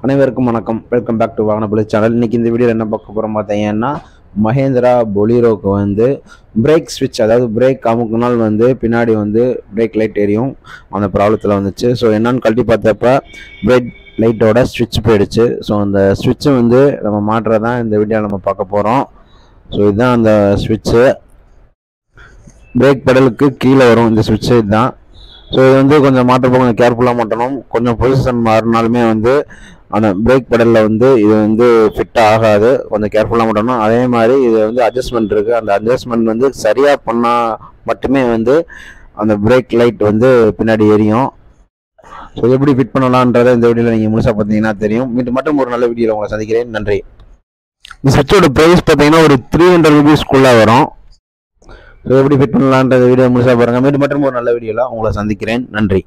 அனைவருக்கும் வணக்கம். Welcome back to வாகன புலி சேனல். இன்னைக்கு இந்த வீடியோவில் என்ன பார்க்க போகிறோம் பார்த்தீங்கன்னா, மஹேந்திரா பொலீரோக்கு வந்து பிரேக் ஸ்விட்ச், அதாவது பிரேக் அமுக்குனால் வந்து பின்னாடி வந்து பிரேக் லைட் எரியும். அந்த ப்ராப்ளத்தில் வந்துச்சு. ஸோ என்னன்னு கழட்டி பார்த்தப்ப பிரேக் லைட்டோட ஸ்விட்ச் போயிடுச்சு. ஸோ அந்த ஸ்விட்சை வந்து நம்ம மாற்றுறதான் இந்த வீடியோவில் நம்ம பார்க்க போகிறோம். ஸோ இதுதான் அந்த ஸ்விட்சு. பிரேக் பெடலுக்கு கீழே வரும் இந்த ஸ்விட்சு இதுதான். ஸோ இது வந்து கொஞ்சம் மாற்றப்போ கொஞ்சம் கேர்ஃபுல்லாக மாட்டணும். கொஞ்சம் பொசிஷன் மாறினாலுமே வந்து அந்த பிரேக் பெடலில் வந்து இது வந்து ஃபிட் ஆகாது. கொஞ்சம் கேர்ஃபுல்லாக மாட்டணும். அதே மாதிரி இது வந்து அட்ஜஸ்ட்மெண்ட் இருக்குது. அந்த அட்ஜஸ்ட்மெண்ட் வந்து சரியாக பண்ணால் மட்டுமே வந்து அந்த பிரேக் லைட் வந்து பின்னாடி எரியும். ஸோ எப்படி ஃபிட் பண்ணலான்றதை இந்த வீடியோவில் நீங்கள் முழுசாக பார்த்தீங்கன்னா தெரியும். மீண்டும் மட்டும் ஒரு நல்ல வீடியோவில் உங்களை சந்திக்கிறேன். நன்றி. இந்த ஸ்விட்சோட ப்ரைஸ் பார்த்தீங்கன்னா ஒரு 300 ரூபீஸ்க்குள்ளே வரும். ஸோ எப்படி ஃபிட் பண்ணலான்ற வீடியோ முழுசாக பாருங்கள். மீண்டும் மட்டும் ஒரு நல்ல வீடியோவில் உங்களை சந்திக்கிறேன். நன்றி.